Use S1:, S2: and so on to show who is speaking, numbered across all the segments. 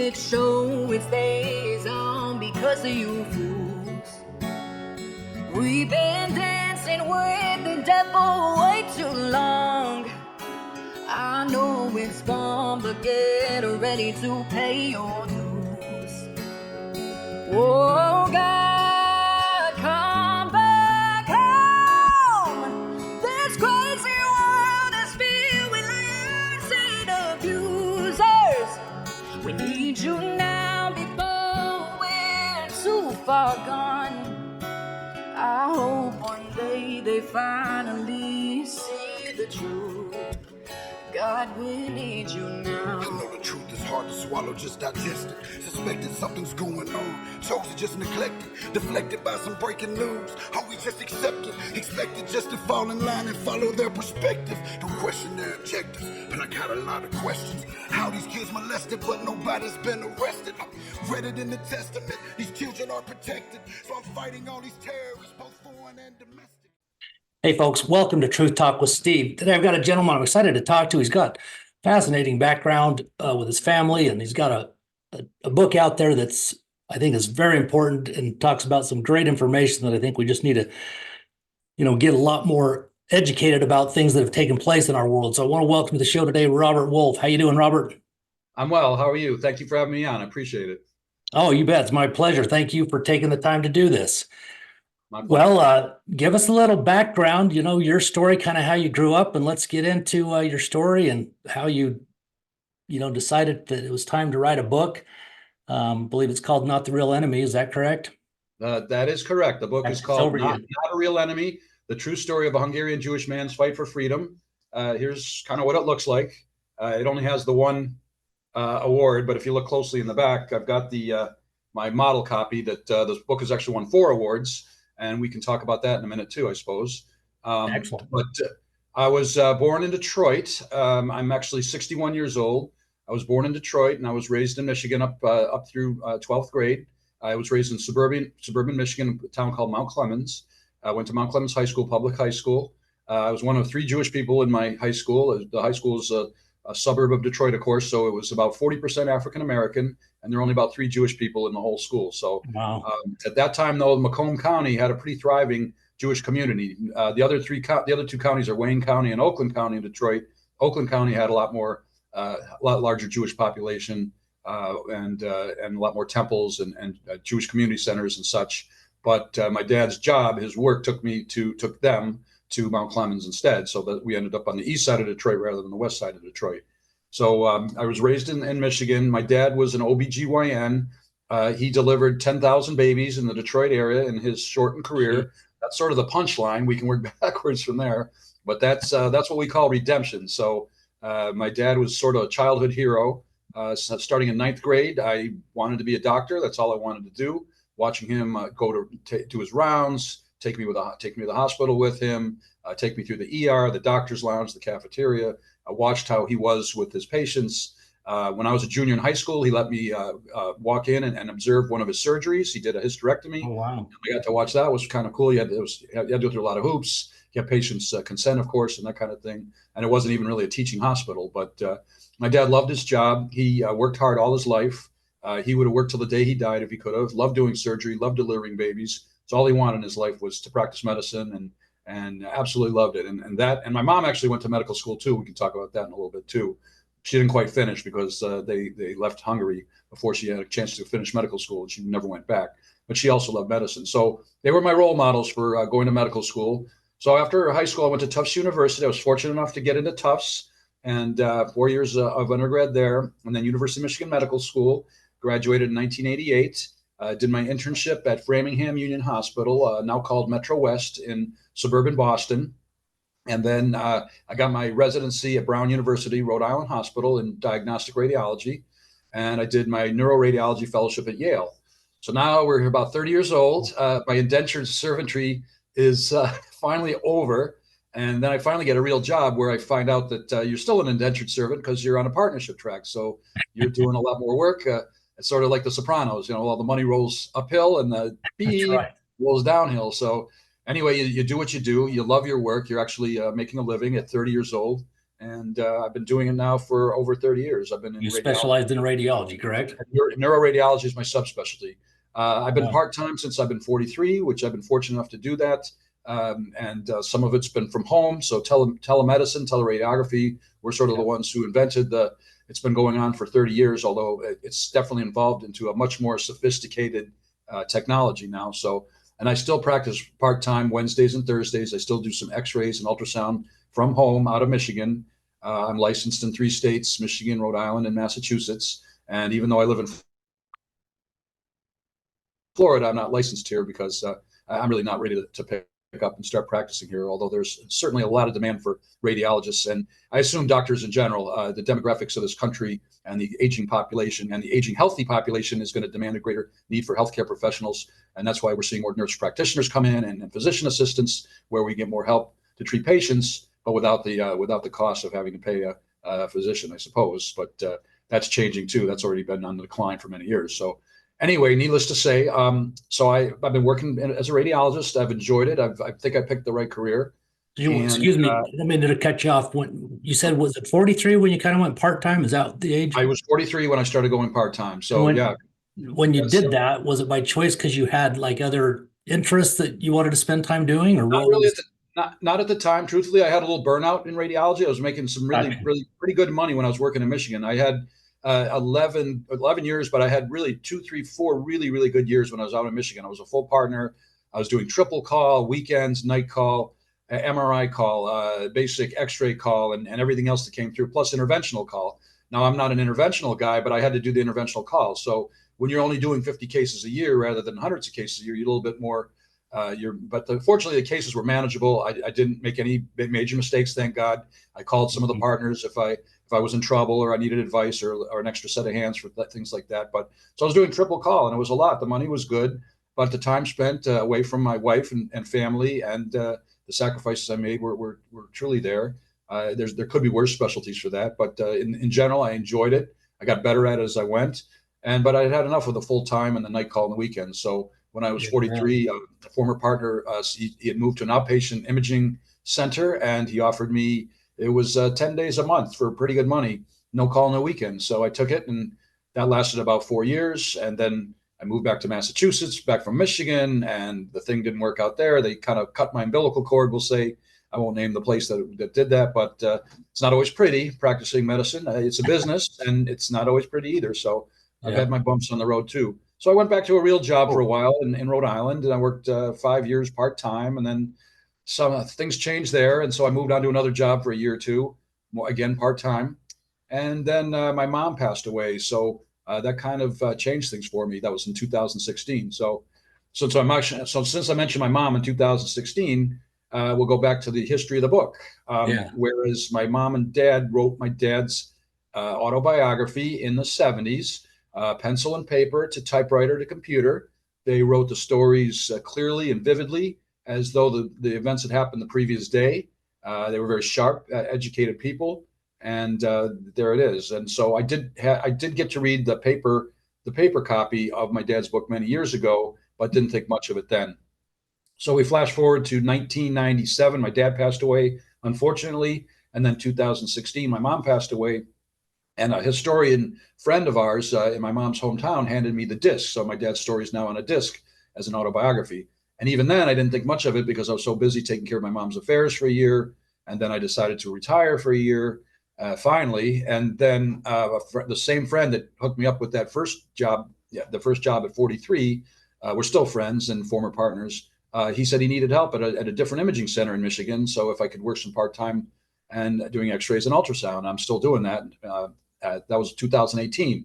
S1: music show, it stays on because of you fools. We've been dancing with the devil way too long. I know it's gone, but get ready to pay your dues. Oh God, come back home. This crazy world is filled with lies and abusers. We need you now before we're too far gone. I hope one day they finally see the truth. God, we need you now.
S2: I know the truth is hard to swallow, just digest it. Suspected something's going on, chosen just neglected, deflected by some breaking news. Are we just accepted, expected just to fall in line and follow their perspective? Don't question their objectives, but I got a lot of questions. How these kids molested, but nobody's been arrested. Read it in the Testament, these children are protected. So I'm fighting all these terrorists, both foreign and domestic.
S3: Hey folks, welcome to Truth Talk with Steve. Today I've got a gentleman I'm excited to talk to. He's got fascinating background with his family, and he's got a book out there that's, I think, is very important and talks about some great information that I think we just need to, get a lot more educated about things that have taken place in our world. So I want to welcome to the show today, Robert Wolf. How you doing, Robert?
S4: I'm well. How are you? Thank you for having me on. I appreciate it.
S3: Oh, you bet. It's my pleasure. Thank you for taking the time to do this. Well, give us a little background, your story, kind of how you grew up, and let's get into your story and how you decided that it was time to write a book. I believe it's called Not the Real Enemy. Is that correct?
S4: That is correct. The book is called Not a Real Enemy, The True Story of a Hungarian Jewish Man's Fight for Freedom. Here's kind of what it looks like. It only has the one award, but if you look closely in the back, I've got my model copy that this book has actually won 4 awards. And we can talk about that in a minute too, I suppose.
S3: Excellent.
S4: But I was born in Detroit. I'm actually 61 years old. I was born in Detroit, and I was raised in Michigan up through 12th grade. I was raised in suburban Michigan, a town called Mount Clemens. I went to Mount Clemens High School, public high school. I was one of 3 Jewish people in my high school. The high school is a suburb of Detroit, of course, so it was about 40% African American, and there were only about 3 Jewish people in the whole school. So
S3: wow.
S4: At that time, though, Macomb County had a pretty thriving Jewish community. The other 2 counties are Wayne County and Oakland County in Detroit. Oakland County had a lot larger Jewish population and a lot more temples and Jewish community centers and such. But my dad's job, his work, took them to Mount Clemens instead, so that we ended up on the east side of Detroit rather than the west side of Detroit. So I was raised in Michigan. My dad was an OBGYN. He delivered 10,000 babies in the Detroit area in his shortened career. That's sort of the punchline. We can work backwards from there, but that's what we call redemption. So my dad was sort of a childhood hero. Starting in 9th grade, I wanted to be a doctor. That's all I wanted to do. Watching him go to his rounds, take me to the hospital with him, take me through the ER, the doctor's lounge, the cafeteria. I watched how he was with his patients. When I was a junior in high school, he let me walk in and observe one of his surgeries. He did a hysterectomy.
S3: Oh, wow.
S4: I got to watch that. It was kind of cool. You had to go through a lot of hoops. You have patients' consent, of course, and that kind of thing. And it wasn't even really a teaching hospital. But my dad loved his job. He worked hard all his life. He would have worked till the day he died if he could have. Loved doing surgery, loved delivering babies. So all he wanted in his life was to practice medicine, and absolutely loved it. And my mom actually went to medical school too. We can talk about that in a little bit too. She didn't quite finish because they left Hungary before she had a chance to finish medical school, and she never went back. But she also loved medicine. So they were my role models for going to medical school. So after high school, I went to Tufts University. I was fortunate enough to get into Tufts, and 4 years of undergrad there, and then University of Michigan Medical School. Graduated in 1988. Did my internship at Framingham Union Hospital, now called Metro West in suburban Boston. And then I got my residency at Brown University, Rhode Island Hospital in diagnostic radiology. And I did my neuroradiology fellowship at Yale. So now we're about 30 years old. My indentured servantry is finally over. And then I finally get a real job where I find out that you're still an indentured servant because you're on a partnership track. So you're doing a lot more work. It's sort of like The Sopranos, all the money rolls uphill and the beat rolls downhill. So anyway, you do what you do. You love your work. You're actually making a living at 30 years old. And I've been doing it now for over 30 years. I've been in
S3: You
S4: radiology.
S3: specialized in radiology, correct?
S4: Neuroradiology is my subspecialty. I've been
S3: Wow.
S4: part-time since I've been 43, which I've been fortunate enough to do that. And some of it's been from home. So telemedicine, teleradiography, we're sort of the ones who invented it's been going on for 30 years, although it's definitely evolved into a much more sophisticated technology now. So, and I still practice part-time Wednesdays and Thursdays. I still do some x-rays and ultrasound from home out of Michigan. I'm licensed in 3 states, Michigan, Rhode Island, and Massachusetts. And even though I live in Florida, I'm not licensed here because I'm really not ready to pick up and start practicing here, although there's certainly a lot of demand for radiologists. And I assume doctors in general, the demographics of this country and the aging population and the aging healthy population is going to demand a greater need for healthcare professionals. And that's why we're seeing more nurse practitioners come in and physician assistants, where we get more help to treat patients, but without the cost of having to pay a physician, I suppose. But that's changing too. That's already been on the decline for many years. So anyway, needless to say, so I've been working as a radiologist. I've enjoyed it. I think I picked the right career.
S3: Excuse me, I didn't mean to cut you off. When you said, was it 43 when you kind of went part-time? Is that the age?
S4: I was 43 when I started going part-time. So
S3: when you did that, was it by choice because you had like other interests that you wanted to spend time doing, or
S4: not
S3: what
S4: really
S3: was?
S4: not at the time. Truthfully, I had a little burnout in radiology. I was making some really pretty good money when I was working in Michigan. I had 11 years, but I had really 2, 3, 4 really good years when I was out in Michigan. I was a full partner. I was doing triple call, weekends, night call, MRI call, basic x-ray call, and everything else that came through, plus interventional call. Now, I'm not an interventional guy, but I had to do the interventional calls. So when you're only doing 50 cases a year rather than hundreds of cases a year, you're a little bit more but fortunately the cases were manageable. I didn't make any major mistakes, thank God. I called some of the partners if I was in trouble or I needed advice or an extra set of hands for things like that. But so I was doing triple call, and it was a lot. The money was good, but the time spent away from my wife and family and the sacrifices I made were truly there. There could be worse specialties for that, but in general, I enjoyed it. I got better at it as I went, but I had enough of the full time and the night call and the weekends. So when I was 43, a former partner, he had moved to an outpatient imaging center, and he offered me, it was 10 days a month for pretty good money, no call, no weekend. So I took it, and that lasted about 4 years. And then I moved back to Massachusetts, back from Michigan, and the thing didn't work out there. They kind of cut my umbilical cord, we'll say. I won't name the place that did that, but it's not always pretty practicing medicine. It's a business, and it's not always pretty either. So I've had my bumps on the road too. So I went back to a real job for a while in Rhode Island, and I worked 5 years part-time, and then some things changed there. And so I moved on to another job for a year or two, again, part-time. And then my mom passed away. So that kind of changed things for me. That was in 2016. So since I mentioned my mom in 2016, we'll go back to the history of the book. Whereas my mom and dad wrote my dad's autobiography in the 70s, pencil and paper to typewriter to computer. They wrote the stories clearly and vividly, as though the events had happened the previous day. They were very sharp, educated people, and there it is. And so I did get to read the paper copy of my dad's book many years ago, but didn't think much of it then. So we flash forward to 1997. My dad passed away, unfortunately, and then 2016, my mom passed away. And a historian friend of ours in my mom's hometown handed me the disc. So my dad's story is now on a disc as an autobiography. And even then, I didn't think much of it because I was so busy taking care of my mom's affairs for a year. And then I decided to retire for a year, finally. And then the same friend that hooked me up with that first job, the first job at 43, we're still friends and former partners. He said he needed help at a different imaging center in Michigan. So if I could work some part-time and doing x-rays and ultrasound, I'm still doing that. That was 2018.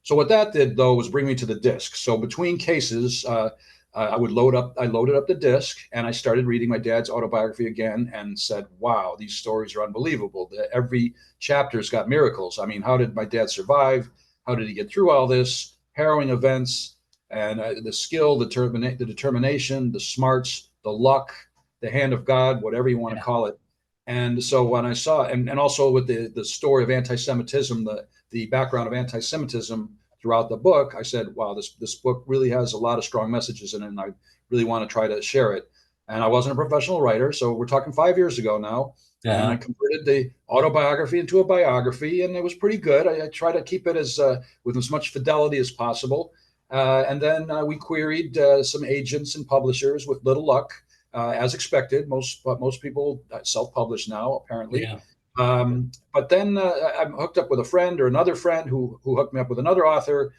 S4: So what that did, though, was bring me to the disc. So between cases, I loaded up the disc, and I started reading my dad's autobiography again and said, wow, these stories are unbelievable. Every chapter's got miracles. I mean, how did my dad survive? How did he get through all this? Harrowing events, and the skill, the determination, the smarts, the luck, the hand of God, whatever you want to call it. And so when I saw, and also with the story of anti-Semitism, the background of anti-Semitism throughout the book, I said, wow, this book really has a lot of strong messages in it, and I really want to try to share it. And I wasn't a professional writer, so we're talking 5 years ago now. And I
S3: Yeah.
S4: converted the autobiography into a biography, and it was pretty good. I try to keep it as with as much fidelity as possible. And then we queried some agents and publishers with little luck, as expected. Most people self-publish now, apparently.
S3: Yeah.
S4: But then I'm hooked up with a friend or another friend who hooked me up with another author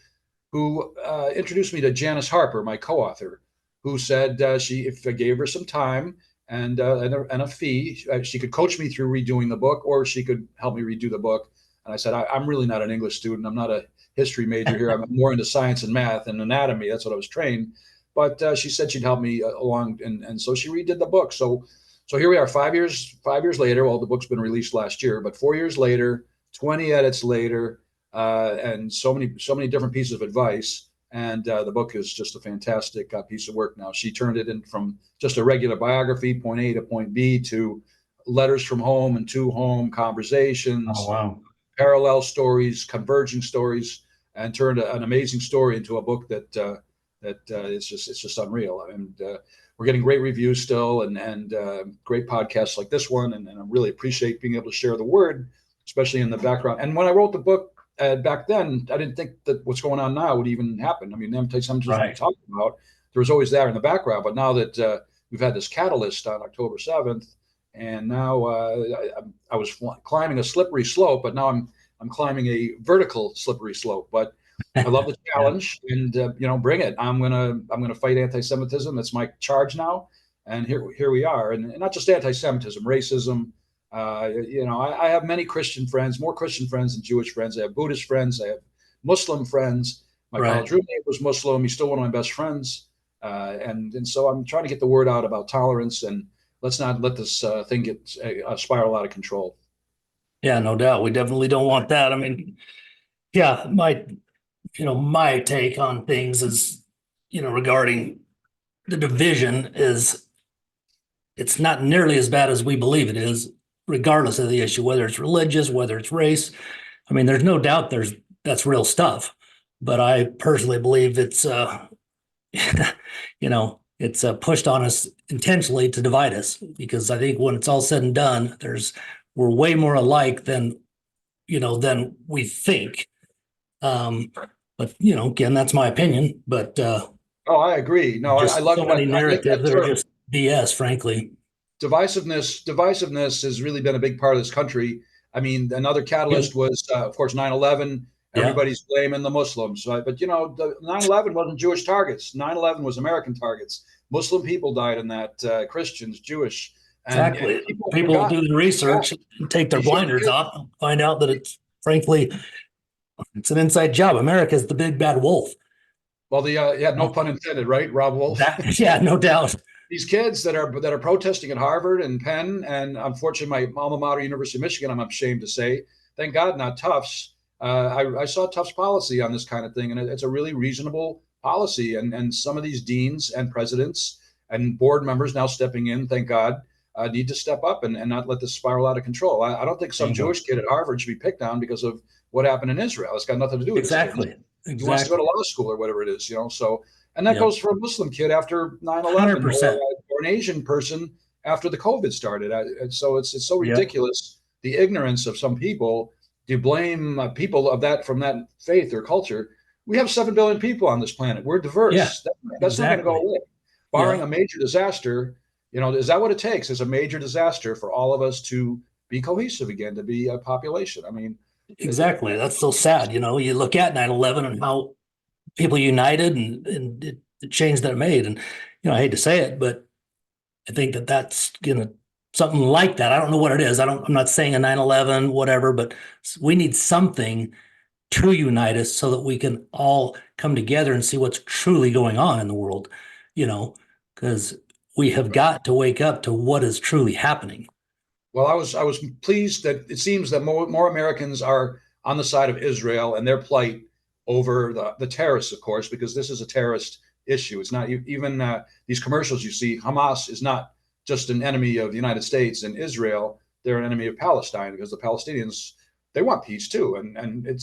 S4: who introduced me to Janice Harper, my co-author, who said if I gave her some time and a fee, she could coach me through redoing the book, or she could help me redo the book. And I said, I'm really not an English student. I'm not a history major here. I'm more into science and math and anatomy. That's what I was trained. But she said she'd help me along, and so she redid the book. So here we are, 5 years later. Well, the book's been released last year, but 4 years later, 20 edits later, and so many different pieces of advice. And the book is just a fantastic piece of work now. She turned it in from just a regular biography, point A to point B, to letters from home and to home, conversations,
S3: Oh, wow.
S4: parallel stories, converging stories, and turned an amazing story into a book that it's just unreal. And we're getting great reviews still, and great podcasts like this one. And I really appreciate being able to share the word, especially in the background. And when I wrote the book, back then, I didn't think that what's going on now would even happen. I mean, anti-Semitism we talked about, there was always that in the background. But now that we've had this catalyst on October 7th, and now I was climbing a slippery slope, but now I'm climbing a vertical slippery slope. But I love the challenge, and bring it. I'm gonna fight anti-Semitism. That's my charge now, and here we are. And not just anti-Semitism, racism. I have many Christian friends, more Christian friends than Jewish friends. I have Buddhist friends. I have Muslim friends. My college roommate was Muslim. He's still one of my best friends. And so I'm trying to get the word out about tolerance, and let's not let this thing get spiral out of control.
S3: Yeah, no doubt. We definitely don't want that. I mean, yeah, my take on things is, regarding the division is it's not nearly as bad as we believe it is, regardless of the issue, whether it's religious, whether it's race. I mean, there's no doubt that's real stuff, but I personally believe it's it's pushed on us intentionally to divide us, because I think when it's all said and done, we're way more alike than we think. But again, that's my opinion. But
S4: I agree. No, I love
S3: so many narratives that are just BS, frankly.
S4: Divisiveness has really been a big part of this country. I mean, another catalyst was, of course, 9/11. Everybody's blaming the Muslims, right? But the 9/11 wasn't Jewish targets. 9/11 was American targets. Muslim people died in that, Christians, Jewish.
S3: Exactly. And people do the research and take their blinders off and find out that frankly, it's an inside job. America is the big bad wolf.
S4: Well, no pun intended, right? Rob Wolf.
S3: Yeah, no doubt.
S4: These kids that are protesting at Harvard and Penn, and unfortunately my alma mater, University of Michigan, I'm ashamed to say, thank God, not Tufts. I saw Tufts policy on this kind of thing, and it's a really reasonable policy. And some of these deans and presidents and board members now stepping in, thank God, need to step up and not let this spiral out of control. I don't think some Jewish kid at Harvard should be picked on because of what happened in Israel. It's got nothing to do with
S3: exactly.
S4: He wants to go to law school or whatever it is, So, and that goes for a Muslim kid after 9/11, or an Asian person after the COVID started. So it's so ridiculous, the ignorance of some people. To blame people from that faith or culture. We have 7 billion people on this planet. We're diverse.
S3: Yeah,
S4: that's not going to go away. Barring a major disaster, is that what it takes? Is a major disaster for all of us to be cohesive again, to be a population? I mean,
S3: exactly. That's so sad. You look at 9/11 and how people united and the change that it made. And, I hate to say it, but I think that's something like that. I don't know what it is. I'm not saying a 9/11, whatever, but we need something to unite us so that we can all come together and see what's truly going on in the world, because we have got to wake up to what is truly happening.
S4: Well, I was pleased that it seems that more Americans are on the side of Israel and their plight over the terrorists, of course, because this is a terrorist issue. It's not even these commercials you see. Hamas is not just an enemy of the United States and Israel. They're an enemy of Palestine, because the Palestinians, they want peace too. And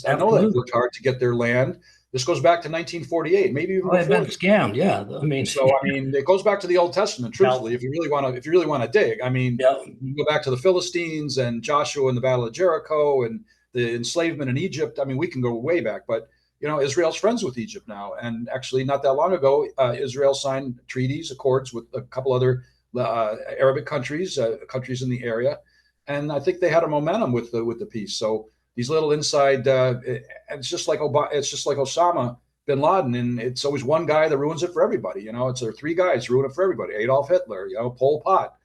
S4: I know they've worked hard to get their land. This goes back to 1948, maybe even
S3: Well, they've
S4: before.
S3: been scammed. Yeah. I mean,
S4: So I mean, it goes back to the Old Testament. Truthfully, if you really want to dig, I mean,
S3: yeah.
S4: you go back to the Philistines and Joshua and the Battle of Jericho and the enslavement in Egypt. I mean, we can go way back, but Israel's friends with Egypt now, and actually not that long ago, Israel signed treaties, accords with a couple other Arabic countries, countries in the area, and I think they had a momentum with the peace. So these little inside, it's just like Osama bin Laden, and it's always one guy that ruins it for everybody. It's there are three guys ruin it for everybody: Adolf Hitler, Pol Pot,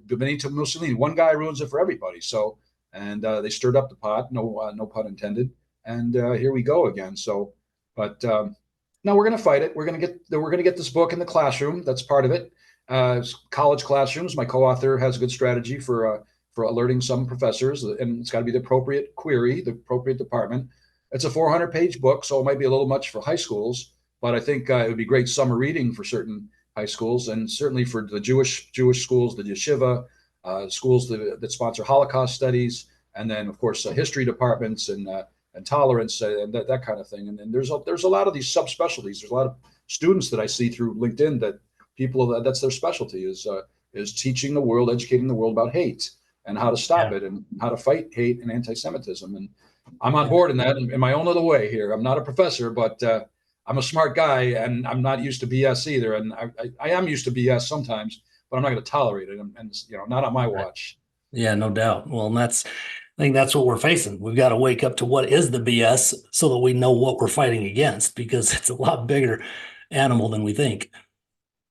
S4: Benito Mussolini. One guy ruins it for everybody. So, and they stirred up the pot, no pun intended. And here we go again. So, but no, we're going to fight it. We're going to get this book in the classroom. That's part of it. College classrooms. My co-author has a good strategy for alerting some professors, and it's got to be the appropriate query, the appropriate department. It's a 400-page book, so it might be a little much for high schools, but I think it would be great summer reading for certain high schools, and certainly for the Jewish schools, the yeshiva schools that sponsor Holocaust studies, and then of course history departments and tolerance and that kind of thing. And then there's a lot of these subspecialties. There's a lot of students that I see through LinkedIn that that's their specialty is teaching the world, educating the world about hate and how to stop it and how to fight hate and anti-Semitism. And I'm on board in that in my own little way here. I'm not a professor, but I'm a smart guy, and I'm not used to BS either. And I am used to BS sometimes, but I'm not going to tolerate it. And not on my watch.
S3: Yeah, no doubt. Well, I think that's what we're facing. We've got to wake up to what is the BS so that we know what we're fighting against, because it's a lot bigger animal than we think.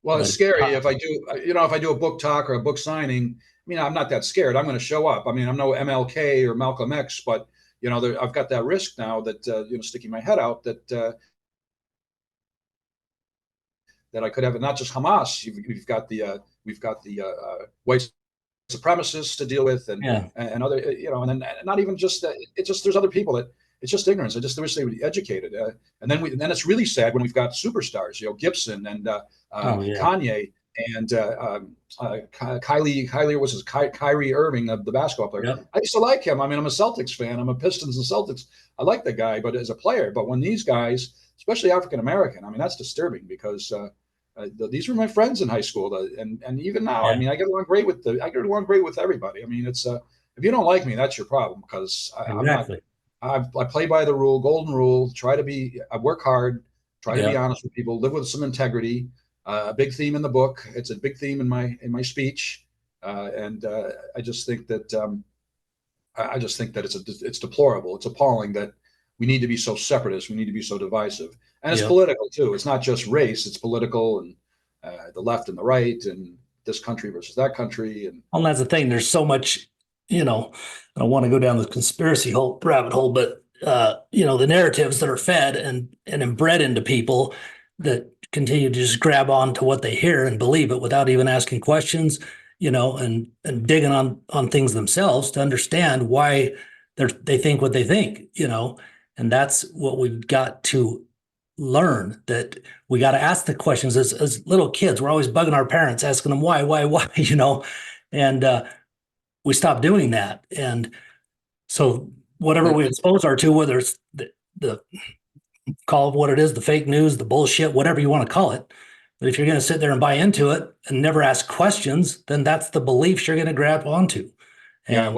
S4: Well, it's scary if I do a book talk or a book signing. I mean, I'm not that scared. I'm going to show up. I mean, I'm no MLK or Malcolm X, but I've got that risk now that sticking my head out that I could have not just Hamas. We've got the white supremacists to deal with, and other, and then not even just it's just there's other people that it's just ignorance. I just wish they would be educated. And then it's really sad when we've got superstars, Gibson and Kanye and Kyrie Irving, the basketball player.
S3: Yep.
S4: I used to like him. I mean, I'm a Celtics fan. I'm a Pistons and Celtics. I like the guy, but as a player. But when these guys, especially African American, I mean, that's disturbing because these were my friends in high school, and even now, I mean, I get along great with everybody. I mean, it's if you don't like me, that's your problem, because
S3: Exactly.
S4: I play by the golden rule. I work hard, try to be honest with people, live with some integrity. A big theme in the book. It's a big theme in my speech, and I just think that it's deplorable. It's appalling that we need to be so separatist. We need to be so divisive, and it's political too. It's not just race. It's political, and the left and the right, and this country versus that country. And
S3: that's the thing. There's so much. I don't want to go down the conspiracy rabbit hole, but the narratives that are fed and inbred into people that continue to just grab on to what they hear and believe it without even asking questions, and digging on things themselves to understand why they think what they think, and that's what we've got to learn, that we got to ask the questions as little kids. We're always bugging our parents, asking them why, and we stopped doing that. And so whatever we expose our to, whether it's the call it what it is, the fake news, the bullshit, whatever you want to call it. But if you're going to sit there and buy into it and never ask questions, then that's the beliefs you're going to grab onto.
S4: And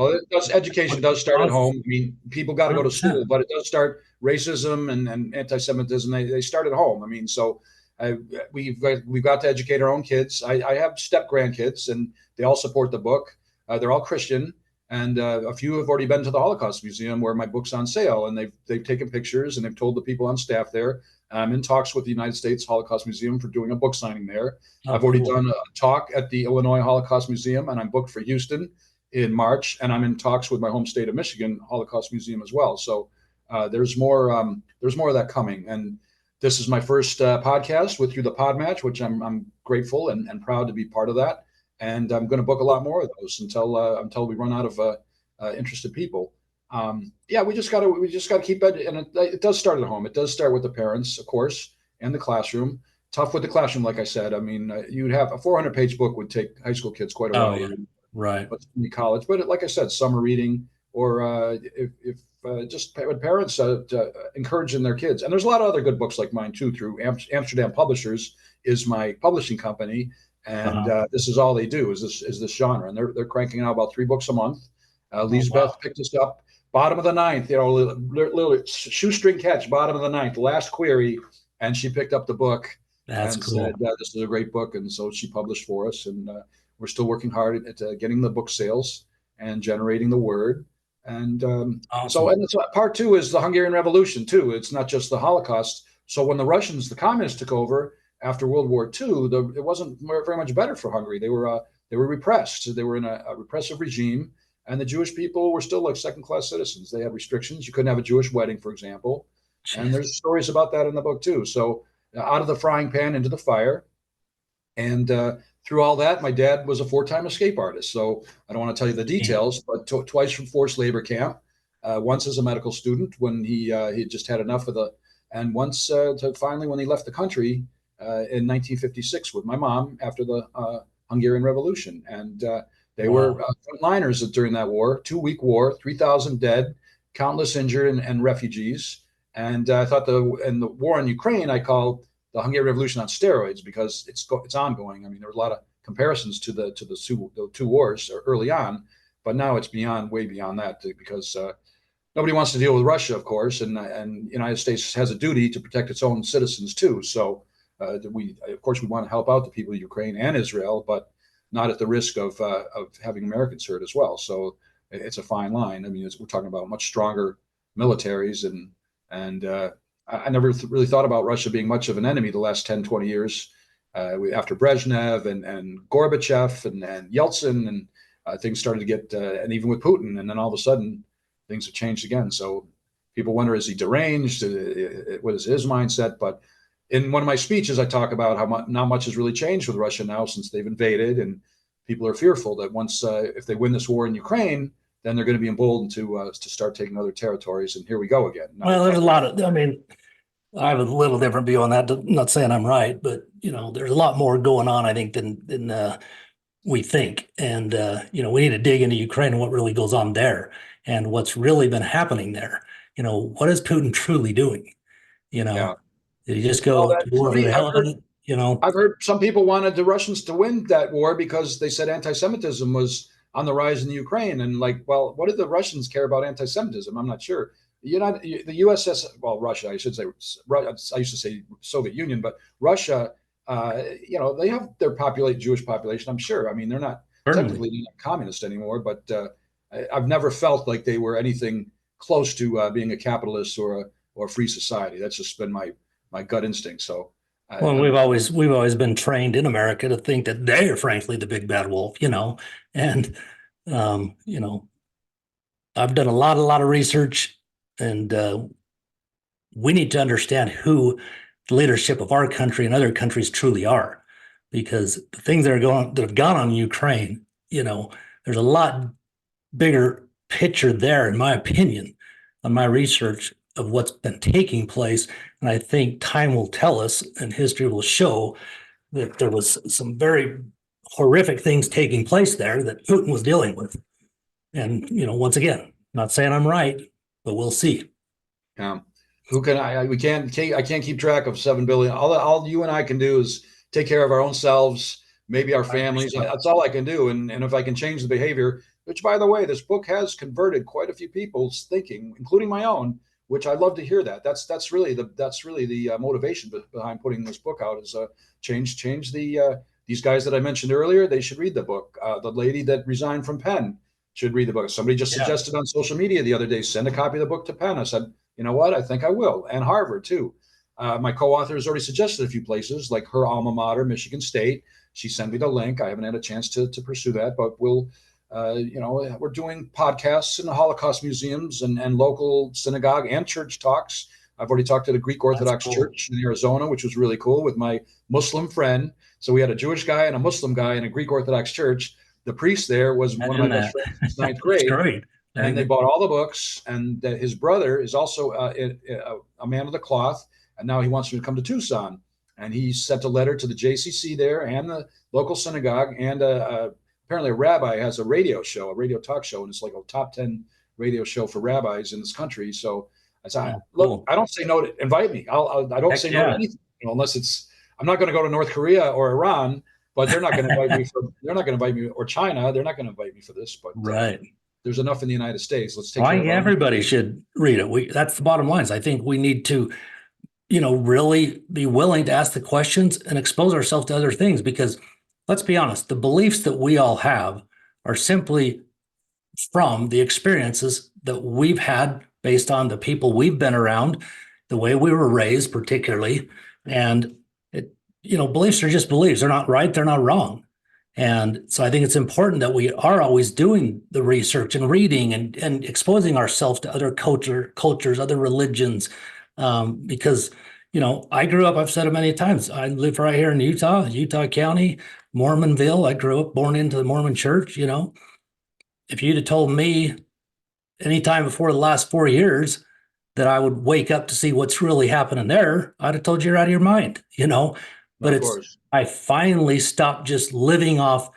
S4: education does start at home. I mean, people got to go to school, but it does start racism and anti-Semitism. They start at home. I mean, so we've got to educate our own kids. I have step grandkids, and they all support the book. They're all Christian. And a few have already been to the Holocaust Museum, where my book's on sale, and they've taken pictures, and they've told the people on staff there. I'm in talks with the United States Holocaust Museum for doing a book signing there. I've already done a talk at the Illinois Holocaust Museum, and I'm booked for Houston in March, and I'm in talks with my home state of Michigan Holocaust Museum as well. So there's more of that coming. And this is my first podcast with Through the Pod Match, which I'm grateful and proud to be part of that. And I'm going to book a lot more of those until we run out of interested people. We just got to keep it. And it does start at home. It does start with the parents, of course, and the classroom. Tough with the classroom, like I said. I mean, you'd have a 400-page book would take high school kids quite a while.
S3: Right.
S4: But college. But like I said, summer reading or if just parents encouraging their kids. And there's a lot of other good books like mine too, through Amsterdam Publishers is my publishing company. And this is all they do is this genre. And they're cranking out about 3 books a month. Lisbeth picked us up bottom of the ninth, literally shoestring catch, bottom of the ninth, last query. And she picked up the book and cool. Said, this is a great book. And so she published for us. And we're still working hard at getting the book sales and generating the word. And awesome. And part 2 is the Hungarian Revolution too. It's not just the Holocaust. So when the Russians, the communists took over after World War II, it wasn't very much better for Hungary. They were repressed. They were in a repressive regime, and the Jewish people were still like second-class citizens. They had restrictions. You couldn't have a Jewish wedding, for example. Jeez. And there's stories about that in the book too. So out of the frying pan into the fire. And through all that, my dad was a 4-time escape artist. So I don't want to tell you the details, but twice from forced labor camp, once as a medical student when he just had enough of and once finally when he left the country in 1956 with my mom after the Hungarian Revolution. And they were frontliners during that war, 2-week war, 3,000 dead, countless injured and refugees. And I thought the war in Ukraine, I call the Hungarian Revolution on steroids because it's ongoing. I mean, there were a lot of comparisons to the two wars early on, but now it's way beyond that because nobody wants to deal with Russia, of course, and the United States has a duty to protect its own citizens too. So we want to help out the people of Ukraine and Israel, but not at the risk of having Americans hurt as well. So it's a fine line. I mean, we're talking about much stronger militaries and I never really thought about Russia being much of an enemy the last 10, 20 years after Brezhnev and Gorbachev and Yeltsin and things started to get, and even with Putin. And then all of a sudden things have changed again. So people wonder, is he deranged? What is his mindset? But in one of my speeches, I talk about how not much has really changed with Russia now since they've invaded. And people are fearful that once, if they win this war in Ukraine, then they're going to be emboldened to start taking other territories. And here we go again.
S3: Well, there's a lot of, I mean, I have a little different view on that. I'm not saying I'm right, but there's a lot more going on, I think, than we think. And we need to dig into Ukraine and what really goes on there and what's really been happening there. What is Putin truly doing?
S4: Yeah.
S3: Did he just go to war for the hell of it?
S4: I've heard some people wanted the Russians to win that war because they said anti-Semitism was on the rise in the Ukraine. And well, what did the Russians care about anti-Semitism? I'm not sure. The USS, well, Russia, I should say, I used to say Soviet Union, but Russia, they have their Jewish population, I'm sure. I mean, they're not technically not communist anymore, but I've never felt like they were anything close to being a capitalist or a free society. That's just been my gut instinct. So,
S3: we've always been trained in America to think that they are, frankly, the big bad wolf. And I've done a lot of research, and we need to understand who the leadership of our country and other countries truly are, because the things that have gone on in Ukraine, there's a lot bigger picture there, in my opinion, on my research of what's been taking place. And I think time will tell us and history will show that there was some very horrific things taking place there that Putin was dealing with. And, once again, not saying I'm right, but we'll see.
S4: Yeah. I can't keep track of 7 billion. All you and I can do is take care of our own selves, maybe our families. That's all I can do. And if I can change the behavior, which, by the way, this book has converted quite a few people's thinking, including my own, which I love to hear that. That's really the motivation behind putting this book out is change these guys that I mentioned earlier. They should read the book. The lady that resigned from Penn should read the book. Somebody just suggested on social media the other day, send a copy of the book to Penn. I said, you know what? I think I will. And Harvard too. My co-author has already suggested a few places, like her alma mater, Michigan State. She sent me the link. I haven't had a chance to pursue that, but we'll. We're doing podcasts in the Holocaust museums and local synagogue and church talks. I've already talked to the Greek Orthodox Church in Arizona, which was really cool, with my Muslim friend. So we had a Jewish guy and a Muslim guy in a Greek Orthodox church. The priest there was one of my best friends since ninth grade. Great. And they bought all the books. And his brother is also a man of the cloth. And now he wants me to come to Tucson. And he sent a letter to the JCC there and the local synagogue, and apparently a rabbi has a radio talk show, and it's like a top 10 radio show for rabbis in this country. So I said,
S3: Oh,
S4: look,
S3: cool.
S4: I don't say no to invite me. I don't
S3: Heck
S4: say no to
S3: yeah.
S4: anything, unless it's, I'm not going to go to North Korea or Iran, but they're not going to invite me they're not going to invite me, or China. They're not going to invite me for this, but
S3: Right.
S4: there's enough in the United States. Let's take
S3: Well, I
S4: care
S3: think
S4: of our own.
S3: everybody should read it. That's the bottom line. Is I think we need to, really be willing to ask the questions and expose ourselves to other things, because let's be honest, the beliefs that we all have are simply from the experiences that we've had based on the people we've been around, the way we were raised, particularly. And beliefs are just beliefs. They're not right. They're not wrong. And so I think it's important that we are always doing the research and reading and exposing ourselves to other cultures, other religions, because, I grew up, I've said it many times, I live right here in Utah County, Mormonville. I grew up born into the Mormon church. If you'd have told me anytime before the last 4 years that I would wake up to see what's really happening there, I'd have told you you're out of your mind, But
S4: Of course.
S3: I finally stopped just living off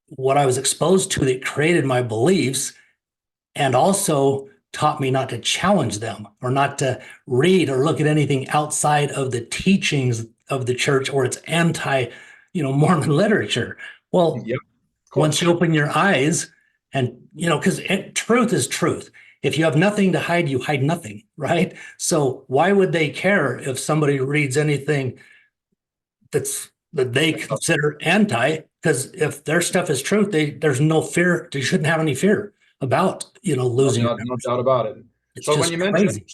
S3: what I was exposed to that created my beliefs, and also taught me not to challenge them or not to read or look at anything outside of the teachings of the church or its Mormon literature. Well,
S4: Yep.
S3: once you open your eyes and, because truth is truth. If you have nothing to hide, you hide nothing, right? So why would they care if somebody reads anything that they consider anti? Because if their stuff is truth, there's no fear. They shouldn't have any fear about, losing.
S4: No doubt about it.
S3: It's
S4: So
S3: just
S4: when you mention,
S3: crazy.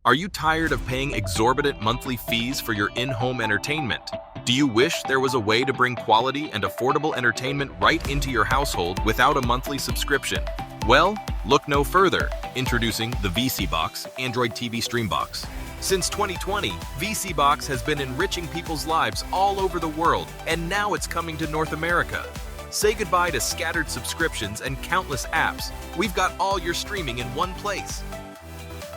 S5: Are you tired of paying exorbitant monthly fees for your in-home entertainment? Do you wish there was a way to bring quality and affordable entertainment right into your household without a monthly subscription? Well, look no further. Introducing the VC Box, Android TV Stream Box. Since 2020, VC Box has been enriching people's lives all over the world, and now it's coming to North America. Say goodbye to scattered subscriptions and countless apps. We've got all your streaming in one place.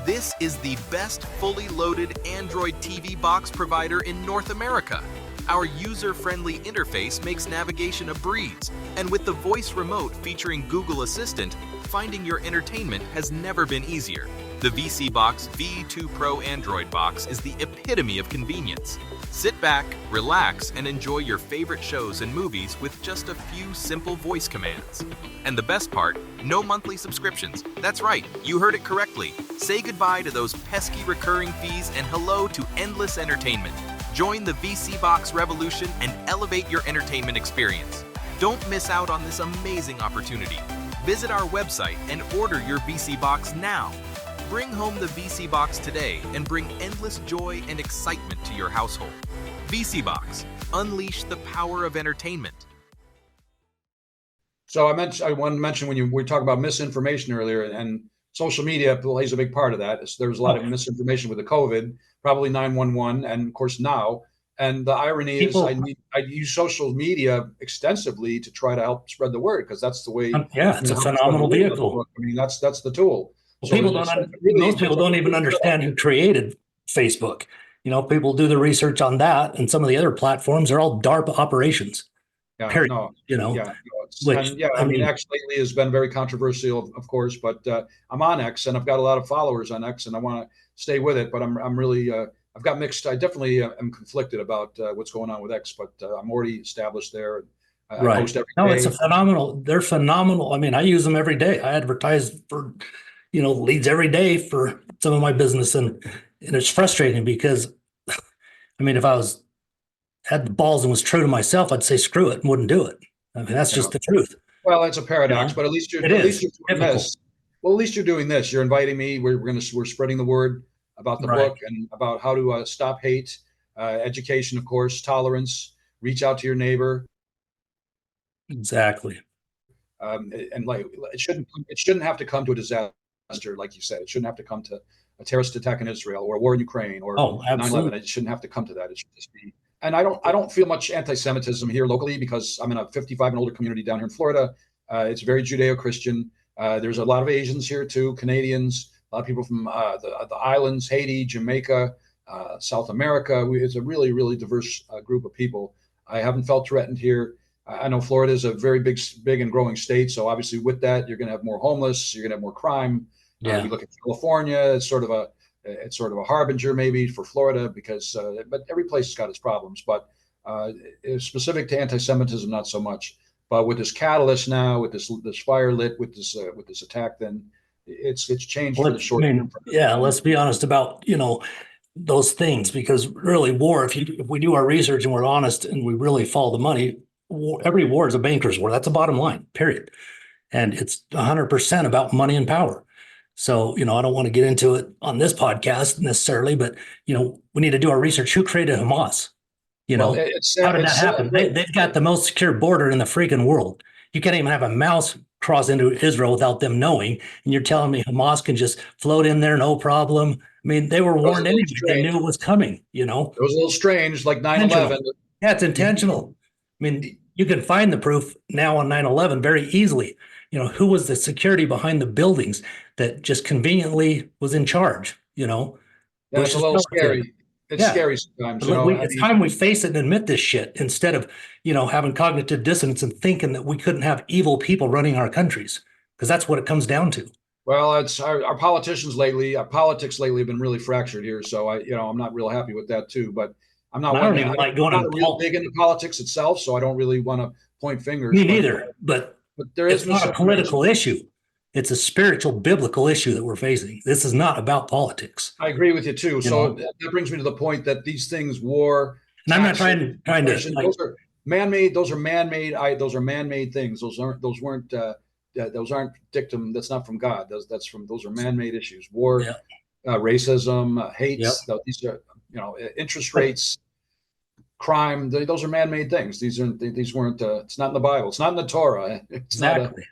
S5: This is the best fully loaded Android TV box provider in North America. Our user-friendly interface makes navigation a breeze, and with the voice remote featuring Google Assistant, finding your entertainment has never been easier. The VC Box V2 Pro Android box is the epitome of convenience. Sit back, relax, and enjoy your favorite shows and movies with just a few simple voice commands. And the best part, no monthly subscriptions. That's right, you heard it correctly. Say goodbye to those pesky recurring fees and hello to endless entertainment. Join the VC Box revolution and elevate your entertainment experience. Don't miss out on this amazing opportunity. Visit our website and order your VC Box now. Bring home the VC Box today and bring endless joy and excitement to your household. VC Box, unleash the power of entertainment.
S4: So I wanted to mention when we talked about misinformation earlier, and social media plays a big part of that. There was a lot of misinformation with the COVID, probably 911, and of course now. And the irony is I use social media extensively to try to help spread the word, because that's the way.
S3: It's a phenomenal vehicle.
S4: I mean, that's the tool.
S3: Well, most people don't even understand who created Facebook. People do the research on that, and some of the other platforms are all DARPA operations.
S4: Yeah,
S3: period.
S4: no,
S3: Which,
S4: I mean, X lately has been very controversial, of course, but I'm on X and I've got a lot of followers on X, and I want to stay with it. But I'm really I've got mixed. I definitely am conflicted about what's going on with X, but I'm already established there. I post every day.
S3: It's they're phenomenal. I mean, I use them every day. I advertise for leads every day for some of my business, and it's frustrating because I mean, if I had the balls and was true to myself, I'd say screw it and wouldn't do it. I mean, that's just the truth.
S4: Well, it's a paradox, but at least you're doing this. Well, at least you're doing this. You're inviting me. We're spreading the word about the book and about how to stop hate, education, of course, tolerance, reach out to your neighbor.
S3: Exactly.
S4: And like it shouldn't have to come to a disaster, like you said. It shouldn't have to come to a terrorist attack in Israel or a war in Ukraine or 9/11. It shouldn't have to come to that. It should just be. And I don't feel much anti-Semitism here locally because I'm in a 55 and older community down here in Florida. It's very Judeo-Christian. There's a lot of Asians here too, Canadians, a lot of people from the islands, Haiti, Jamaica, South America. It's a really, really diverse group of people. I haven't felt threatened here. I know Florida is a very big and growing state. So obviously with that, you're going to have more homeless, you're going to have more crime.
S3: Yeah.
S4: We look at California, it's sort of a harbinger maybe for Florida because, but every place has got its problems, but it's specific to anti-Semitism, not so much. But with this catalyst now, with this fire lit, with this attack, then it's changed for the short term.
S3: Yeah, let's be honest about, those things, because really war, if we do our research and we're honest and we really follow the money, every war is a banker's war. That's a bottom line, period. And it's 100% about money and power. So, I don't want to get into it on this podcast necessarily, but, we need to do our research. Who created Hamas? How did that happen? They've got the most secure border in the freaking world. You can't even have a mouse cross into Israel without them knowing. And you're telling me Hamas can just float in there, no problem. I mean, they were warned anyway. They knew it was coming, It was
S4: a little strange, like 9/11.
S3: Yeah, it's intentional. I mean, you can find the proof now on 9/11 very easily. Who was the security behind the buildings that just conveniently was in charge,
S4: Yeah, it's a little scary. It's scary sometimes.
S3: It's time we face it and admit this shit instead of, having cognitive dissonance and thinking that we couldn't have evil people running our countries, because that's what it comes down to.
S4: Well, it's our politics lately have been really fractured here. So I'm not real happy with that too, but I'm not real big into politics itself. So I don't really want to point fingers.
S3: Me neither, but
S4: there is
S3: not a political issue. It's a spiritual, biblical issue that we're facing. This is not about politics.
S4: I agree with you too. So that brings me to the point that these things, war,
S3: and I'm not trying to.
S4: Those are man-made. Those are man-made. Those are man-made things. Those aren't dictum. That's not from God. Those are man-made issues. War, racism, hates.
S3: Yep.
S4: These are interest rates, crime. Those are man-made things. These weren't. It's not in the Bible. It's not in the Torah. It's
S3: exactly.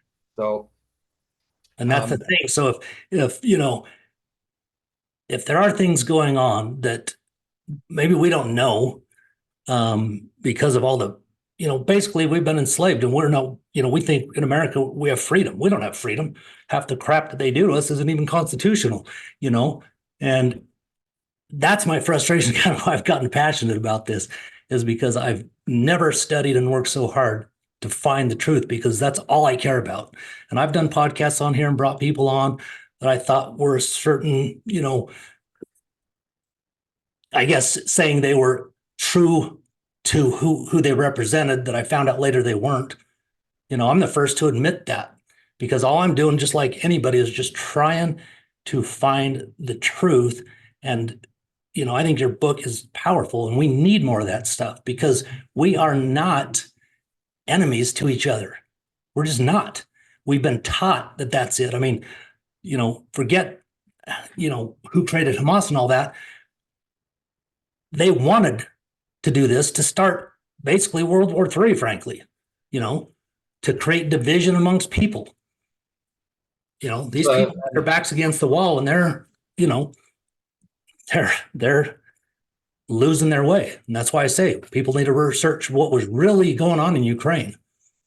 S3: And that's the thing. So if there are things going on that maybe we don't know, because of all the, basically we've been enslaved and we're not, we think in America we have freedom. We don't have freedom. Half the crap that they do to us isn't even constitutional, and that's my frustration. Kind of why I've gotten passionate about this is because I've never studied and worked so hard to find the truth, because that's all I care about. And I've done podcasts on here and brought people on that I thought were certain, I guess saying they were true to who they represented, that I found out later they weren't. I'm the first to admit that, because all I'm doing, just like anybody, is just trying to find the truth. And, I think your book is powerful, and we need more of that stuff, because we are not enemies to each other. We're just not. We've been taught that that's it. I mean, forget, who created Hamas and all that. They wanted to do this to start basically World War III, frankly, to create division amongst people. These people have their backs against the wall, and they're losing their way. And that's why I say people need to research what was really going on in Ukraine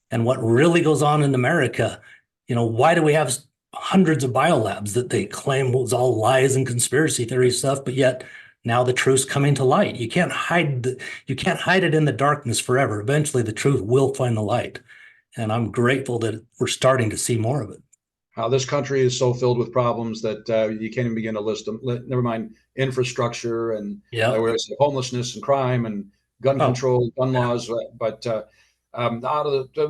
S3: and what really goes on in America. Why do we have hundreds of biolabs that they claim was all lies and conspiracy theory stuff, but yet now the truth's coming to light? You can't hide it in the darkness forever. Eventually the truth will find the light. And I'm grateful that we're starting to see more of it.
S4: How this country is so filled with problems that you can't even begin to list them. Never mind infrastructure and homelessness and crime and gun control, gun laws. But out of the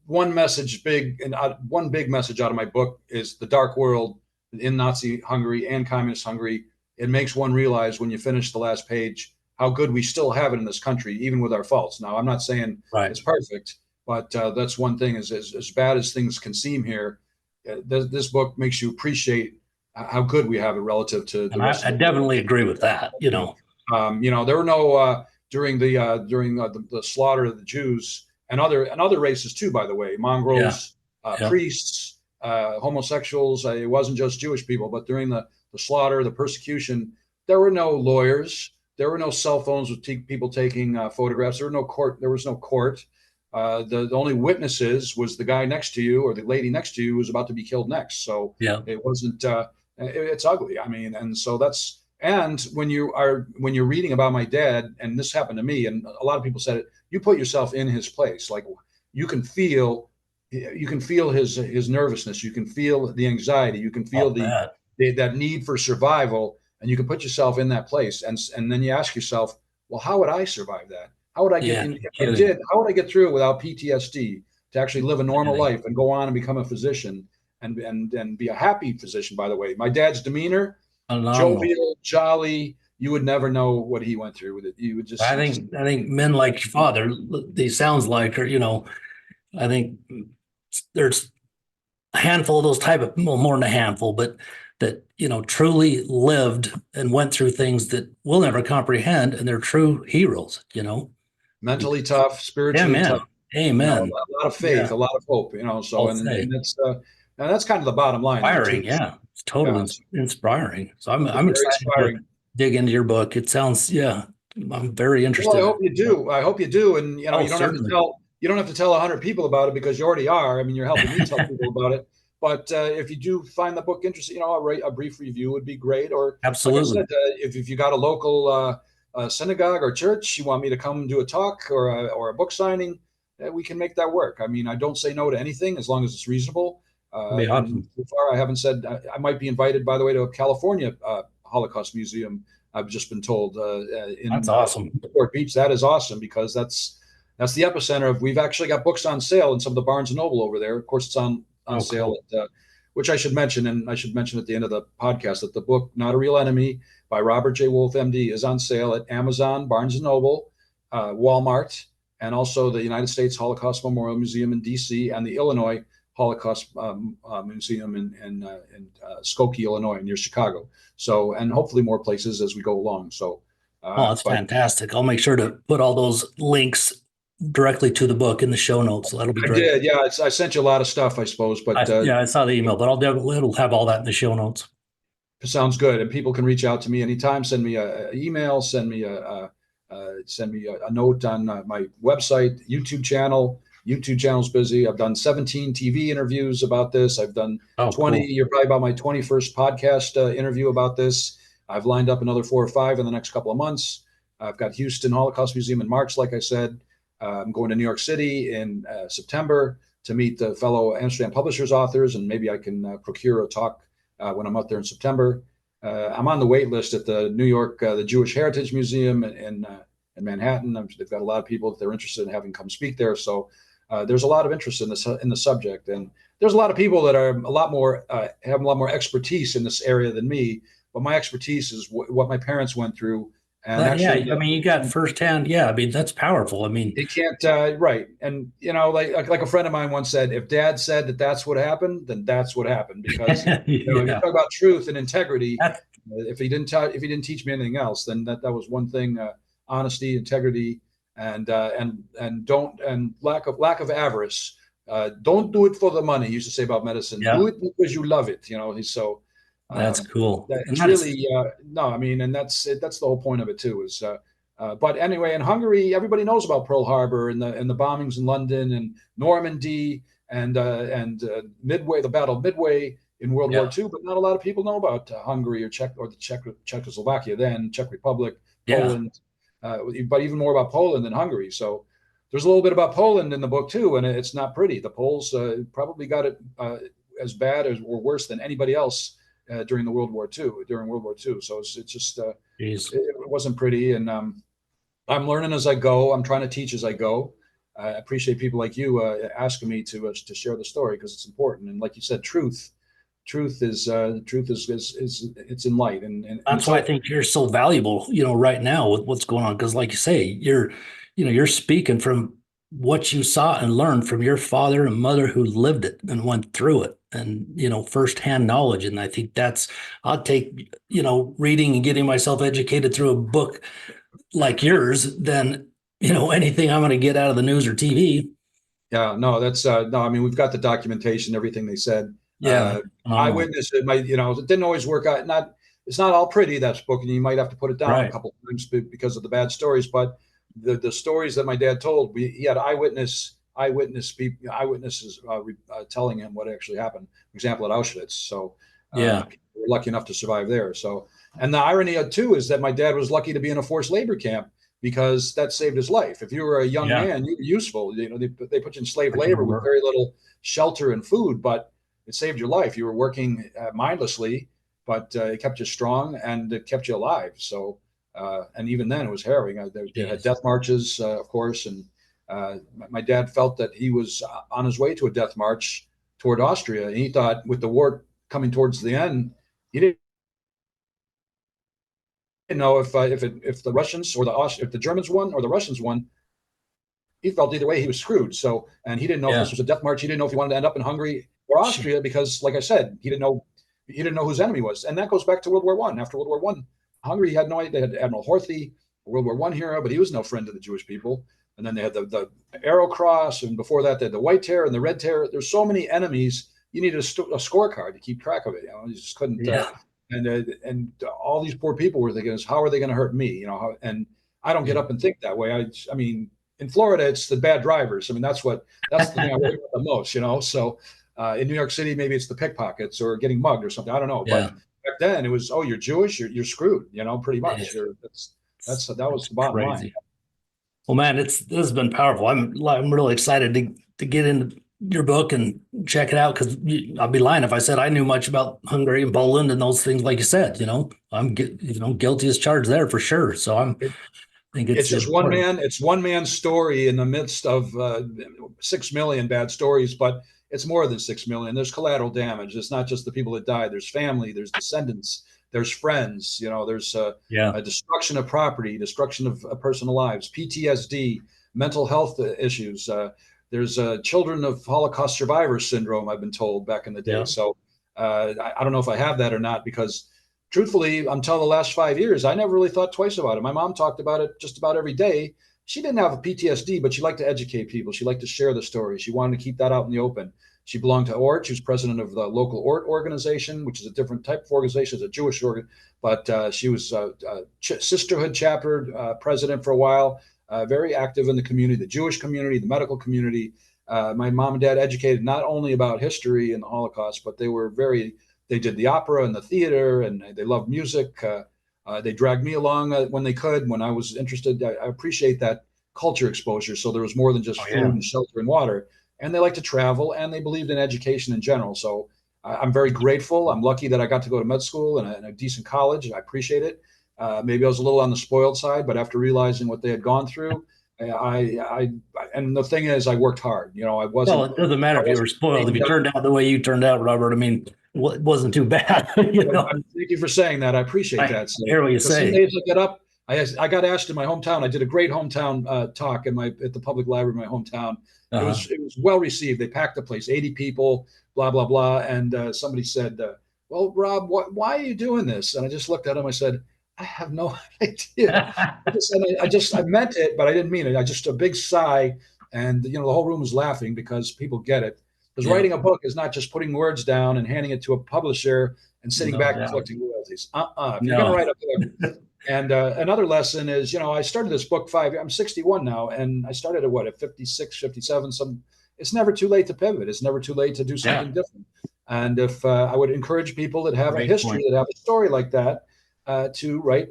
S4: one message, one big message out of my book is the dark world in Nazi Hungary and communist Hungary. It makes one realize when you finish the last page how good we still have it in this country, even with our faults. Now, I'm not saying it's perfect, but that's one thing: is as bad as things can seem here. This book makes you appreciate how good we have it relative to the rest.
S3: I definitely agree with that.
S4: There were no during the slaughter of the Jews and other races too. By the way, mongrels, priests, homosexuals. It wasn't just Jewish people, but during the slaughter, the persecution, there were no lawyers. There were no cell phones with people taking photographs. There was no court. The only witnesses was the guy next to you or the lady next to you who was about to be killed next. So it wasn't. It's ugly. I mean, and so that's. And when you're reading about my dad, and this happened to me, and a lot of people said it, you put yourself in his place. Like, you can feel his nervousness. You can feel the anxiety. You can feel that need for survival, and you can put yourself in that place. And then you ask yourself, well, how would I survive that? How would I get in? If I did, how would I get through it without PTSD to actually live a normal life and go on and become a physician and be a happy physician? By the way, my dad's demeanor, jovial, jolly. You would never know what he went through with it. You would just.
S3: I think men like your father, he sounds like, or I think there's a handful of those type of, well, more than a handful, but that, truly lived and went through things that we'll never comprehend, and they're true heroes,
S4: Mentally tough, spiritually tough.
S3: Amen.
S4: A lot of faith, a lot of hope, so, and that's kind of the bottom line.
S3: Inspiring. Yeah. It's totally inspiring. So I'm excited to dig into your book. It sounds, I'm very interested.
S4: Well, I hope you do. And, you don't have to tell 100 people about it, because you already are. I mean, you're helping me tell people about it. But if you do find the book interesting, a brief review would be great. Or
S3: absolutely,
S4: like I said, if you got a local synagogue or church, you want me to come do a talk or a book signing, we can make that work. I mean, I don't say no to anything as long as it's reasonable.
S3: Awesome.
S4: So far, I haven't said. I might be invited, by the way, to a California Holocaust museum. I've just been told.
S3: That's awesome.
S4: Newport Beach. That is awesome, because that's the epicenter of. We've actually got books on sale in some of the Barnes and Noble over there. Of course, it's on sale at, which I should mention, and I should mention at the end of the podcast, that the book Not a Real Enemy by Robert J. Wolfe, MD, is on sale at Amazon, Barnes and Noble, Walmart, and also the United States Holocaust Memorial Museum in DC, and the Illinois Holocaust Museum in Skokie, Illinois, near Chicago. So, and hopefully more places as we go along. So,
S3: that's fantastic. I'll make sure to put all those links directly to the book in the show notes. So that'll be great.
S4: I did, yeah. I sent you a lot of stuff, I suppose, but
S3: I saw the email, but it'll have all that in the show notes.
S4: Sounds good. And people can reach out to me anytime. Send me an email. Send me a note on my website, YouTube channel. YouTube channel's busy. I've done 17 TV interviews about this. I've done 20. Cool. You're probably about my 21st podcast interview about this. I've lined up another 4 or 5 in the next couple of months. I've got Houston Holocaust Museum in March, like I said. I'm going to New York City in September to meet the fellow Amsterdam Publishers authors, and maybe I can procure a talk when I'm out there in September. I'm on the wait list at the New York, the Jewish Heritage Museum in Manhattan. They've got a lot of people that they're interested in having come speak there. So there's a lot of interest in the subject, and there's a lot of people that are have a lot more expertise in this area than me. But my expertise is what my parents went through. And
S3: actually, I mean, you got firsthand. Yeah, I mean, that's powerful. I mean,
S4: you can't right. And like a friend of mine once said, if Dad said that that's what happened, then that's what happened. Because you talk about truth and integrity. If he didn't teach me anything else, then that was one thing: honesty, integrity, and lack of avarice. Don't do it for the money. He used to say about medicine. Do it because you love it. He's so.
S3: That's cool.
S4: It's really no, I mean, and that's the whole point of it too. Is but anyway, in Hungary, everybody knows about Pearl Harbor and the bombings in London and Normandy and Midway, the Battle of Midway in World War II. But not a lot of people know about Hungary or Czechoslovakia, then Czech Republic, Poland, but even more about Poland than Hungary. So there's a little bit about Poland in the book too, and it's not pretty. The Poles probably got it as bad or worse than anybody else. During World War II. So it's just, it wasn't pretty. And I'm learning as I go. I'm trying to teach as I go. I appreciate people like you asking me to share the story, because it's important. And like you said, truth is it's in light. And
S3: that's why I think you're so valuable, right now with what's going on. Because like you say, you're speaking from what you saw and learned from your father and mother who lived it and went through it, and firsthand knowledge. And I think I'll take reading and getting myself educated through a book like yours than anything I'm going to get out of the news or TV.
S4: Yeah, no, that's no. I mean, we've got the documentation, everything they said. Eyewitness. It might, it didn't always work out. It's not all pretty, that book, and you might have to put it down a couple of times because of the bad stories. But the stories that my dad told, he had eyewitnesses telling him what actually happened. For example, at Auschwitz. So we were lucky enough to survive there. So, and the irony too is that my dad was lucky to be in a forced labor camp because that saved his life. If you were a young man, you were useful. You know, they put you in slave labor with very little shelter and food, but it saved your life. You were working mindlessly, but it kept you strong and it kept you alive. So, and even then it was harrowing. They had death marches, of course. And my dad felt that he was on his way to a death march toward Austria. And he thought with the war coming towards the end, he didn't know if the Russians or if the Germans won or the Russians won. He felt either way he was screwed. So, and he didn't know if this was a death march. He didn't know if he wanted to end up in Hungary or Austria because, like I said, he didn't know who his enemy was. And that goes back to World War One. After World War One, Hungary had no idea. They had Admiral Horthy, a World War One hero, but he was no friend to the Jewish people. And then they had the Arrow Cross, and before that they had the White Terror and the Red Terror. There's so many enemies. You needed a scorecard to keep track of it. You know, you just couldn't. And all these poor people were thinking, how are they going to hurt me? You know, and I don't get up and think that way. I mean, in Florida, it's the bad drivers. I mean, that's the thing I worry about the most, you know? So in New York City, maybe it's the pickpockets or getting mugged or something. I don't know. But back then it was, oh, you're Jewish, you're screwed, you know, pretty much. That was the bottom line.
S3: Well, man, this has been powerful. I'm really excited to get into your book and check it out, because I'd be lying if I said I knew much about Hungary and Poland and those things. Like you said, you know, I'm guilty as charged there for sure. So I think it's just one man's story in the midst of 6 million bad stories, but it's more than 6 million. There's collateral damage. It's not just the people that died. There's family, there's descendants, there's friends, you know, there's a destruction of property, destruction of personal lives, PTSD, mental health issues. There's children of Holocaust survivor syndrome, I've been told, back in the day. So I don't know if I have that or not, because truthfully, until the last 5 years, I never really thought twice about it. My mom talked about it just about every day. She didn't have a PTSD, but she liked to educate people. She liked to share the story. She wanted to keep that out in the open. She belonged to ORT. She was president of the local ORT organization, which is a different type of organization. It's a Jewish organ, but she was sisterhood chapter president for a while. Very active in the community, the Jewish community, the medical community. My mom and dad educated not only about history and the Holocaust, but they did the opera and the theater, and they loved music. They dragged me along when they could, when I was interested. I appreciate that culture exposure. So there was more than just food and shelter and water. And they like to travel, and they believed in education in general. So I'm very grateful. I'm lucky that I got to go to med school and a decent college. I appreciate it. Maybe I was a little on the spoiled side, but after realizing what they had gone through, and the thing is, I worked hard. You know, I wasn't. Well, it doesn't matter if you were spoiled. If you turned out the way you turned out, Robert, I mean, it wasn't too bad. You know?
S4: Thank you for saying that. I appreciate that. So,
S3: I hear what you say.
S4: Some days I get up. I got asked in my hometown. I did a great hometown talk at the public library in my hometown. It was well received. They packed the place, 80 people, blah blah blah. And somebody said, "Well, Rob, why are you doing this?" And I just looked at him. I said, I have no idea. I meant it, but I didn't mean it. I just a big sigh, and you know the whole room was laughing because people get it. Because writing a book is not just putting words down and handing it to a publisher and sitting back and collecting royalties. If you're going to write a book. And another lesson is, you know, I started this book I'm 61 now, and I started at 56, 57. It's never too late to pivot. It's never too late to do something different. And if I would encourage people that have a history, that have a story like that, to write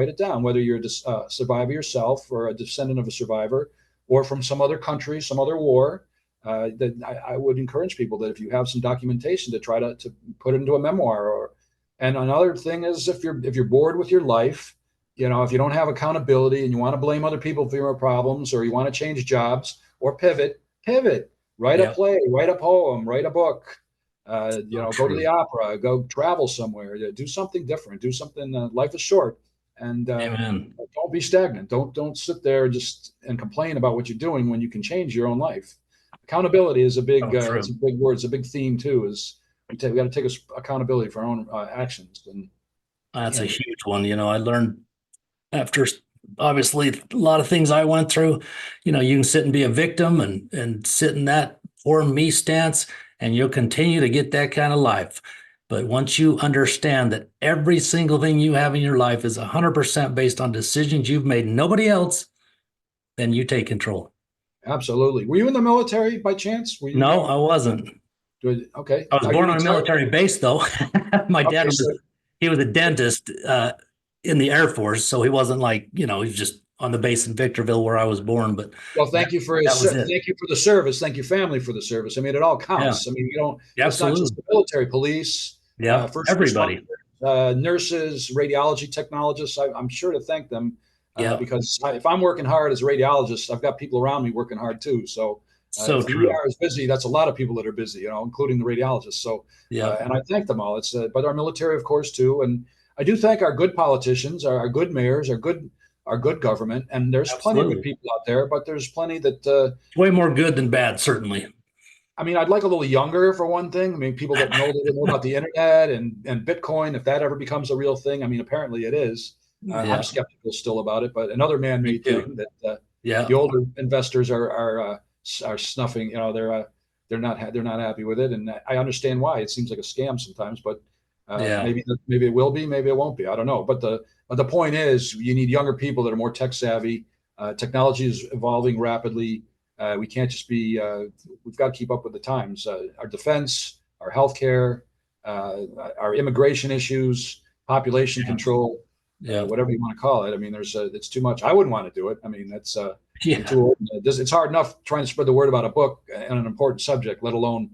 S4: it down, whether you're a survivor yourself or a descendant of a survivor or from some other country, some other war. That I would encourage people that if you have some documentation to try to put it into a memoir. And another thing is, if you're bored with your life, you know, if you don't have accountability and you want to blame other people for your problems, or you want to change jobs or pivot, write a play, write a poem, write a book. Go to the opera, go travel somewhere, do something different, do something. Life is short, and don't be stagnant. Don't sit there and complain about what you're doing when you can change your own life. Accountability is a big, it's a big word. It's a big theme too. We got to take accountability for our own actions, and
S3: that's a huge one. You know, I learned after obviously a lot of things I went through. You know, you can sit and be a victim and sit in that poor me stance, and you'll continue to get that kind of life. But once you understand that every single thing you have in your life is 100% based on decisions you've made, nobody else, then you take control.
S4: Absolutely. Were you in the military by chance?
S3: No, I wasn't.
S4: Okay.
S3: I was born on a military base, though. My dad was a dentist in the Air Force, so he wasn't like, you know, he's just on the base in Victorville where I was born. But
S4: Well, thank you for thank you for the service. Thank you, family, for the service. I mean, it all counts. I mean, you don't. It's not just the military, police, first
S3: everybody,
S4: nurses, radiology technologists. I'm sure to thank them because if I'm working hard as a radiologist, I've got people around me working hard too. So if the ER is busy, that's a lot of people that are busy, including the radiologists. So and I thank them all. It's but our military, of course, too. And I do thank our good politicians, our good mayors, our good government. And there's plenty of good people out there, but there's plenty that
S3: way more good than bad, certainly.
S4: I mean, I'd like a little younger for one thing. I mean, people that know a little more about the internet and Bitcoin, if that ever becomes a real thing. I mean, apparently it is. I'm skeptical still about it, but another man-made thing that the older investors are snuffing. They're not happy with it, and I understand why. It seems like a scam sometimes, but maybe it will be, maybe it won't be. I don't know. But the point is, you need younger people that are more tech savvy. Technology is evolving rapidly. We can't just be. We've got to keep up with the times. Our defense, our healthcare, our immigration issues, population control. Whatever you want to call it. I mean, it's too much. I wouldn't want to do it. I mean, that's too old. It's hard enough trying to spread the word about a book and an important subject, let alone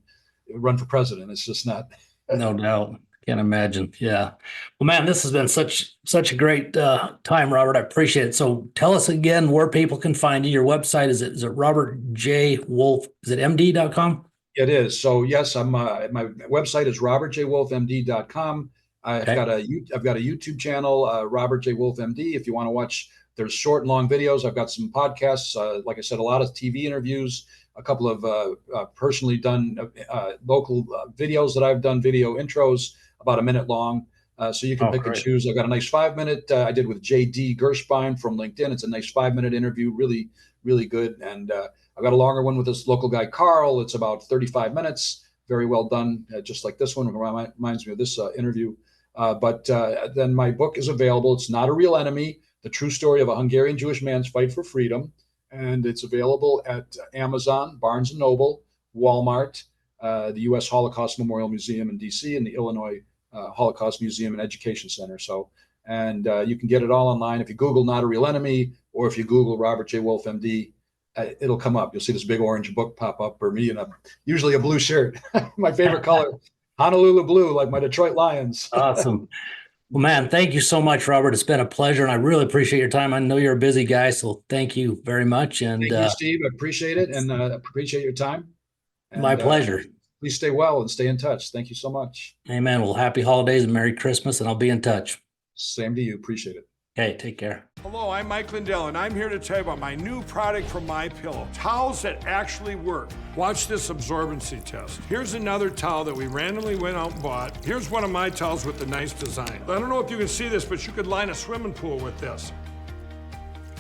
S4: run for president. It's just not.
S3: No doubt. Can't imagine. Yeah. Well, man, this has been such a great time, Robert. I appreciate it. So tell us again where people can find you. Your website, is it Robert J. Wolf? Is it MD.com?
S4: It is. So yes, my website is robertjwolfmd.com. I've got a YouTube channel, Robert J. Wolf MD. If you want to watch, there's short and long videos. I've got some podcasts. Like I said, a lot of TV interviews, a couple of personally done local videos that I've done, video intros, about a minute long. So you can pick and choose. I've got a nice 5-minute I did with 𝐸𝐷 from LinkedIn. It's a nice 5-minute interview, really, really good. And I've got a longer one with this local guy, Carl. It's about 35 minutes. Very well done, just like this one. It reminds me of this interview. But then my book is available. It's Not a Real Enemy, The True Story of a Hungarian Jewish Man's Fight for Freedom. And it's available at Amazon, Barnes & Noble, Walmart, the U.S. Holocaust Memorial Museum in D.C., and the Illinois Holocaust Museum and Education Center. So, and you can get it all online. If you Google Not a Real Enemy, or if you Google Robert J. Wolf, MD, it'll come up. You'll see this big orange book pop up for me, and usually a blue shirt, my favorite color. Honolulu blue, like my Detroit Lions.
S3: Awesome. Well, man, thank you so much, Robert. It's been a pleasure, and I really appreciate your time. I know you're a busy guy, so thank you very much. And
S4: thank you, Steve. I appreciate it, and appreciate your time. And,
S3: my pleasure.
S4: Please stay well and stay in touch. Thank you so much.
S3: Amen. Well, happy holidays and Merry Christmas, and I'll be in touch.
S4: Same to you. Appreciate it.
S3: Okay, take care.
S6: Hello, I'm Mike Lindell, and I'm here to tell you about my new product from MyPillow, towels that actually work. Watch this absorbency test. Here's another towel that we randomly went out and bought. Here's one of my towels with the nice design. I don't know if you can see this, but you could line a swimming pool with this.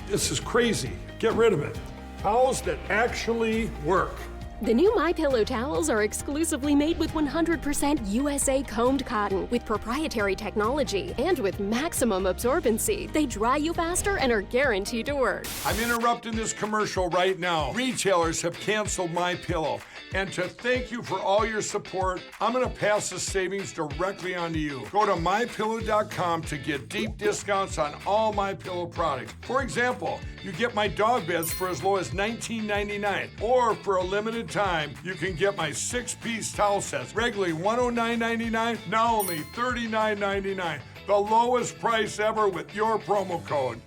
S6: This is crazy. Get rid of it. Towels that actually work.
S7: The new MyPillow towels are exclusively made with 100% USA combed cotton with proprietary technology and with maximum absorbency. They dry you faster and are guaranteed to work.
S6: I'm interrupting this commercial right now. Retailers have canceled MyPillow. And to thank you for all your support, I'm going to pass the savings directly on to you. Go to MyPillow.com to get deep discounts on all MyPillow products. For example, you get my dog beds for as low as $19.99, or for a limited time, you can get my 6-piece towel sets, regularly $109.99, now only $39.99. The lowest price ever with your promo code.